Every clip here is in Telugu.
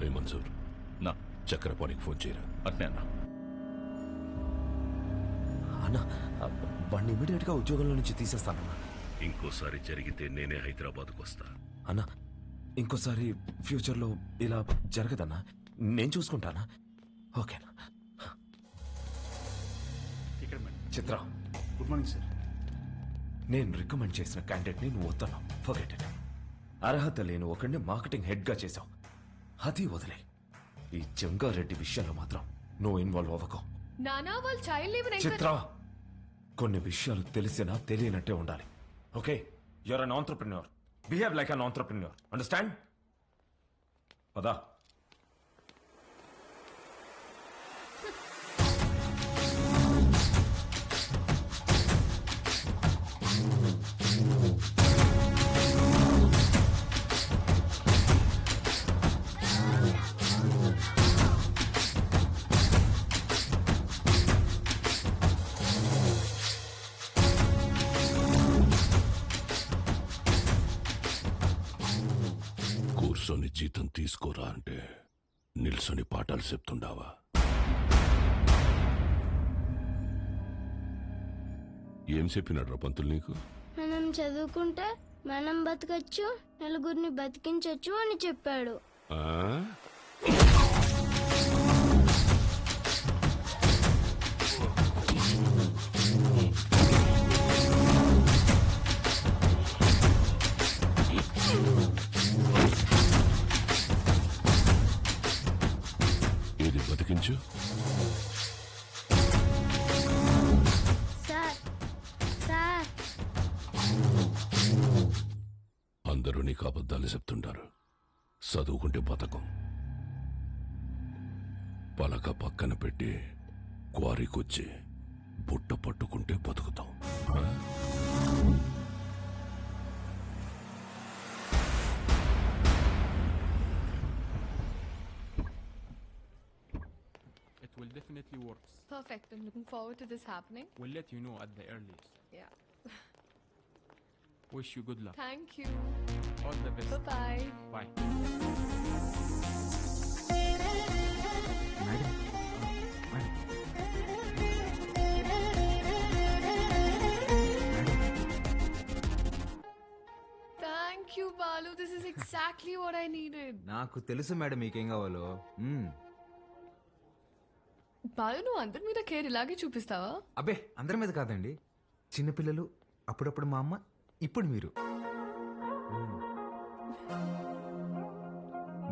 ఏ మన్సూర్, నా చక్రపాణికి ఫోన్ చేయరా. అట్నే అన్నా. అన్నా వాడిని ఇమీడియట్ గా ఉద్యోగంలో నుంచి తీసేస్తానన్నా. ఇంకోసారి జరిగితే నేనే హైదరాబాద్కు వస్తా. అన్నా ఇంకోసారి ఫ్యూచర్ లో ఇలా జరగదన్నా, నేను చూసుకుంటానా? ఓకేనా? ఇక్కడ మేడం. చిత్ర, గుడ్ మార్నింగ్ సార్. నేను రికమెండ్ చేసిన క్యాండిడేట్ ని నువ్వు వద్దన్నావు. Forget it. అర్హత లేని ఒకడిని మార్కెటింగ్ హెడ్ గా చేశావు. అది వదిలే. ఈ జంగారెడ్డి విషయంలో మాత్రం నువ్వు ఇన్వాల్వ్ అవ్వకు. నానా వాళ్ళు చైల్డ్ లీవ్ చిత్ర, కొన్ని విషయాలు తెలిసినా తెలియనట్టే ఉండాలి. Okay, you're an entrepreneur. Behave like an entrepreneur. Understand? పదా. కూర్చొని జీతం తీసుకోరా అంటే నిల్సొని పాఠాలు చెప్తుండావా? ఏం చెప్పినాడ్రా పంతులు నీకు? మనం చదువుకుంటే మనం బతకచ్చు, నలుగురిని బతికించచ్చు అని చెప్పాడు. ఆ? ఏది బతికించు? సార్ సార్ అందరూ నీకు అబద్ధాలు చెప్తుంటారు. చదువుకుంటే బతకం. పలక పక్కన పెట్టి క్వారీకొచ్చి బుట్ట పట్టుకుంటే బతుకుతాం. ఆ? It will definitely work. Perfect. I'm looking forward to this happening. We'll let you know at the earliest. Yeah. Wish you good luck. Thank you. All the best. Bye-bye. Bye. Madam, Thank you, Balu. This is exactly what I needed. నాకు తెలుసు మేడం మీకేం కావాలో. బాలు, నువ్వు అందరి మీద కేర్ ఇలాగే చూపిస్తావా? అబ్బే అందరి మీద కాదండి, చిన్నపిల్లలు, అప్పుడప్పుడు మా అమ్మ, ఇప్పుడు మీరు.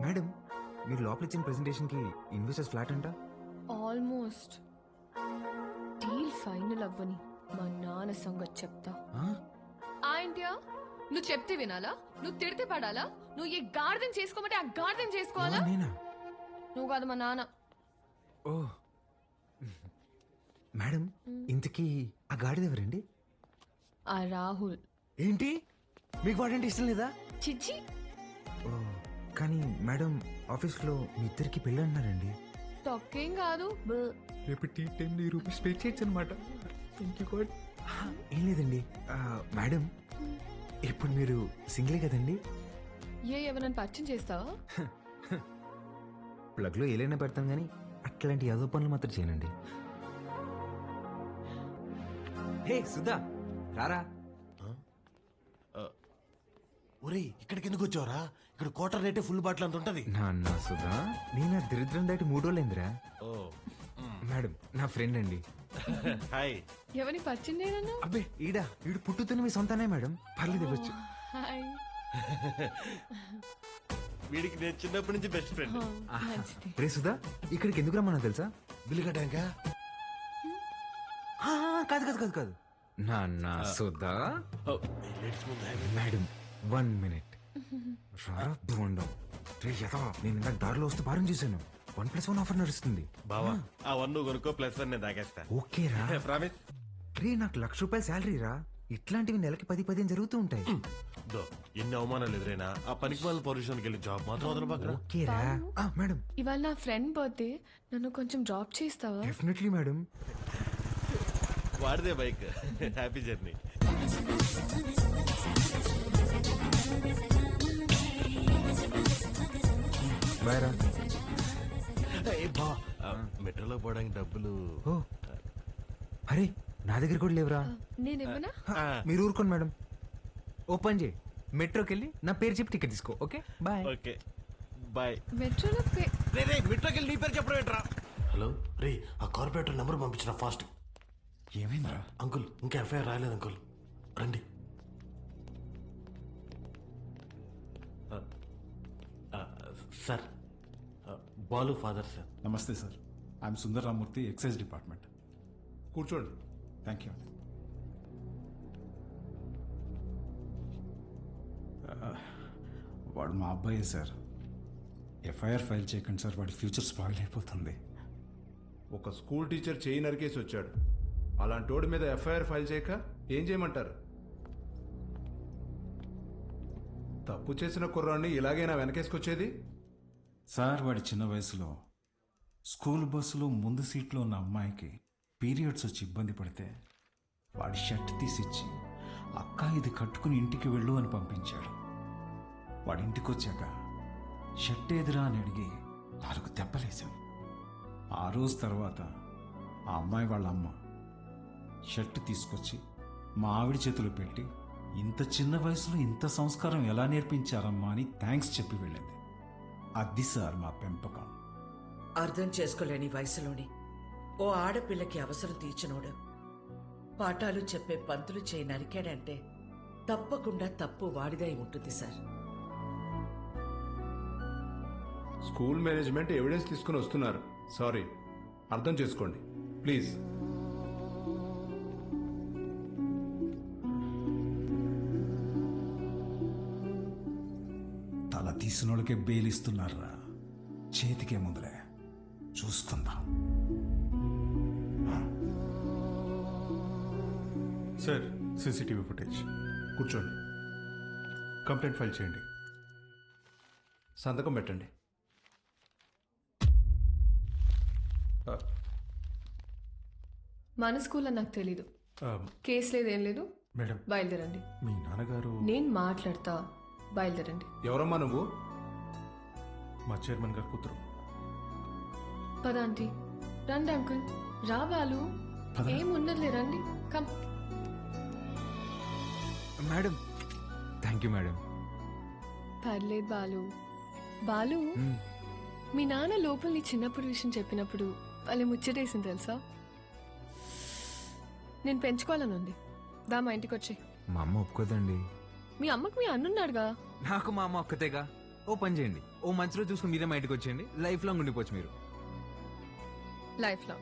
మేడం, మీరు లోపల ఇచ్చిన ప్రెజెంటేషన్ కి ఇన్వెస్టర్స్ ఫ్లాట్ అంట. ఆల్మోస్ట్. డీల్ ఫైనల్ అవ్వని మా నాన్న సంగతి చెప్తా. ఏంటియా? నువ్వు చెప్తే వినాలా? నువ్వు తిడితే పడాలా? నువ్వు ఏ గార్డెన్ చేసుకోమంటే ఆ గార్డెన్ చేసుకోవాలా? నేనా? నువ్వు కాదు, మా నాన్న. ఓ మేడం, ఇంతకీ ఆ గాడిద ఎవరండి? ఆ రాహుల్. ఏంటి, మీకు వాడంటే ఇష్టం లేదా? చిచ్చి. ఓ కానీ మేడం, ఆఫీస్ లో మీ ఇద్దరికి పెళ్ళి అన్నారండి. తొక్కేం కాదు. రేపు టీ టైం రూపీస్ పే చేయొచ్చు అనమాట. ఏం లేదండి మేడం, ఇప్పుడు మీరు సింగిలే కదండి? ఎవరైనా పరిచయం చేస్తావా? ప్లగ్ లో ఏలైనా పెడతాం కానీ అట్లాంటి యాదో పనులు మాత్రం చేయనండి. హే సుధా, రారా. ఒరేయ్, ఇక్కడికి ఎందుకు వచ్చావరా? ఇక్కడ క్వార్టర్ రేటే ఫుల్ బాటిల్ అంత ఉంటది. నాన్న సుధా, నేను దరిద్రం దాటి 3 రోజులైందిరా. మేడం, నా ఫ్రెండ్ అండి. హాయ్. ఎవరిని పరిచయం చేయనన్నా? అబ్బే ఈడు పుట్టుతున్న మీ సొంతనే మేడం, పర్లేదు ఇవ్వచ్చు. హాయ్. వీడికి నేను చిన్నప్పటి నుంచి బెస్ట్ ఫ్రెండ్. మంచిది. రే సుధా, ఇక్కడికి ఎందుకు రమ్మన్నా తెలుసా? బిల్లు కట్టాక. కాదు కాదు కాదు కాదు నాన్న సుధా. Madam 1 minute. రారా బోండం. రే యథా, నేను ఇందాక దారిలో వస్తూ భారం చూశాను. 1+1 ఆఫర్ నడుస్తుంది. బావా, ఆ 1 నువ్వు కొనుక్కో, +1 నేను తాగేస్తా. ఓకే రా. ప్రామిస్. రే, నాకు ₹1,00,000 శాలరీ రా. ఇట్లాంటివి నెలకి 10-15 జరుగుతూ ఉంటాయి. ఎన్ని అవమానాలు ఎదురైనా ఆ పనికి వాళ్ళ పొజిషన్కి వెళ్ళి జాబ్ మాత్రం వదలబాకరా. ఓకే రా. మేడం, ఇవాళ నా ఫ్రెండ్ బర్త్డే, నన్ను కొంచెం డ్రాప్ చేస్తావా? Definitely madam. వాడిదే బైక్. Happy journey. బాయ్ రా. ఏ బా మెట్రోలో పోవడానికి డబ్బులు ఓ అరే నా దగ్గర కూడా లేవురా. నేను ఇవ్వనా? మీరు ఊరుకోండి మేడం. ఓపెన్ చేయి, మెట్రోకి వెళ్ళి నా పేరు చెప్పి టికెట్ తీసుకో. Okay bye. Okay bye. మెట్రోలో రే మెట్రోకి వెళ్ళి నీ పేరు చెప్పడం ఏంట్రా? హలో రే, ఆ కార్పొరేటర్ నెంబర్ పంపించిన ఫాస్ట్. ఏమైందిరా? అంకుల్ ఇంకా ఎఫ్ఐఆర్ రాయలేదు అంకుల్, రండి. Sir Balu father sir. నమస్తే sir, I'm Sundar Ramurthy, excise department. కూర్చోండి. Thank you. వాడు మా అబ్బాయే సార్. ఎఫ్ఐఆర్ ఫైల్ చేయకండి సార్, వాడి ఫ్యూచర్ స్పాయిల్ అయిపోతుంది. ఒక స్కూల్ టీచర్ చేయి నరికేసి వచ్చాడు. అలాంటి వాడి మీద ఎఫ్ఐఆర్ ఫైల్ చేయక ఏం చేయమంటారు? తప్పు చేసిన కుర్రాన్ని ఇలాగైనా వెనకేసుకొచ్చేది? సార్ వాడి చిన్న వయసులో స్కూల్ బస్సులో ముందు సీట్లో ఉన్న అమ్మాయికి పీరియడ్స్ వచ్చి ఇబ్బంది పడితే వాడి షర్ట్ తీసిచ్చి అక్క ఇది కట్టుకుని ఇంటికి వెళ్ళు అని పంపించాడు. వాడి ఇంటికి వచ్చాక షర్ట్ ఏదిరా అని అడిగి 4 దెబ్బలేశాం. ఆ రోజు తర్వాత ఆ అమ్మాయి వాళ్ళ అమ్మ షర్ట్ తీసుకొచ్చి మా ఆవిడ చేతులు పెట్టి ఇంత చిన్న వయసులో ఇంత సంస్కారం ఎలా నేర్పించారమ్మా అని థ్యాంక్స్ చెప్పి వెళ్ళింది. అది సార్ మా పెంపకం. అర్థం చేసుకోలేని వయసులోని ఓ ఆడపిల్లకి అవసరం తీర్చినోడు పాఠాలు చెప్పే పంతులు చేయి నరికాడంటే తప్పకుండా తప్పు వాడిదై ఉంటుంది సార్. స్కూల్ మేనేజ్మెంట్ ఎవిడెన్స్ తీసుకుని వస్తున్నారు. సారీ, అర్థం చేసుకోండి ప్లీజ్. తల తీసిన వాళ్ళకే బెయిల్ ఇస్తున్నారా? చేతికే ముందులే చూసుకుందాం. Sir, CCTV footage. కూర్చోండి. కంప్లైంట్ ఫైల్ చేయండి. సంతకం పెట్టండి. మన స్కూల్ అని నాకు తెలీదు. కేసు లేదేం లేదు. మేడం, బయలుదేరండి. మీ నాన్నగారు నేను మాట్లాడతా, బయలుదేరండి. ఎవరమ్మా నువ్వు? మా చైర్మన్ గారు కూతురు. పద ఆంటీ. రండి అంకుల్. రా బాలు. ఏమున్నదిలే, రండి. Come. Madam thank you madam. పర్లేదు బాలు. బాలు, మీ నాన్న లోపల నీ చిన్నప్పుడు విషయం చెప్పినప్పుడు వాళ్ళే ముచ్చటేసింది తెలుసా? నేను పెంచుకోవాలని ఉంది. దా మా ఇంటికి వచ్చి. మా అమ్మ ఒప్పుకోదండి. మీ అమ్మకు మీ అన్నున్నాడుగా. నాకు మా అమ్మ ఒక్కతేగా. ఓ పని చేయండి, ఓ మంచి రోజు చూసుకుని మీరే మా ఇంటికి వచ్చేయండి. లైఫ్ లాంగ్ ఉండిపోవచ్చు మీరు. లైఫ్ లో